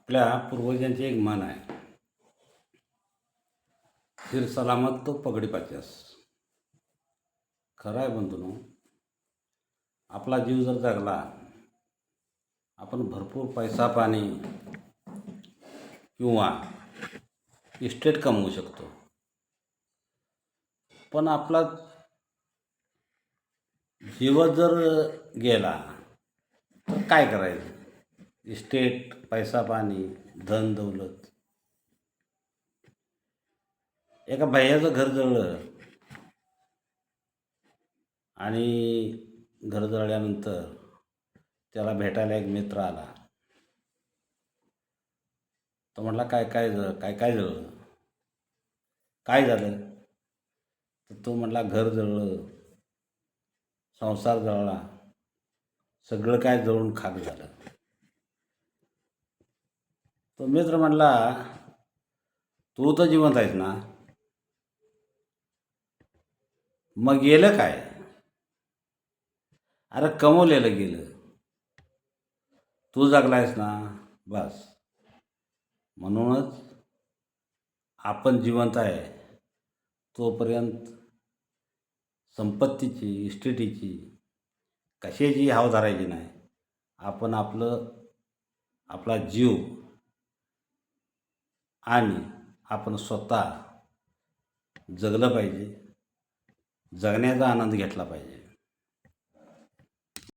आपल्या पूर्वजांचे एक म्हण आहे, "सिर सलामत तो पगडी पाचस." खरं आहे बंधूंनो, आपला जीव जर जगला, आपण भरपूर पैसा पाणी किंवा इस्टेट कमवू शकतो. पण आपला जीवच जर गेला तर काय करायचं? इस्टेट, पैसा पाणी, धन दौलत. एका भैयाचं घर जळलं आणि घर जळल्यानंतर त्याला भेटायला एक मित्र आला. तो म्हटला, काय काय काय काय जळलं, काय झालं? तर तो म्हटला, घर जळलं, संसार जळला, सगळं काय जळून खाक झालं. तो मित्र म्हटला, तू तर जिवंत आहेस ना, मग गेलं काय? अरे कमवलेलं गेलं, तू जगलायस ना, बस. म्हणूनच आपण जिवंत आहे तोपर्यंत संपत्तीची, इस्टेटीची कशाची हाव धरायची नाही. आपण आपला जीव आणि आपण स्वतः जगलं पाहिजे, जगण्याचा आनंद घेतला पाहिजे.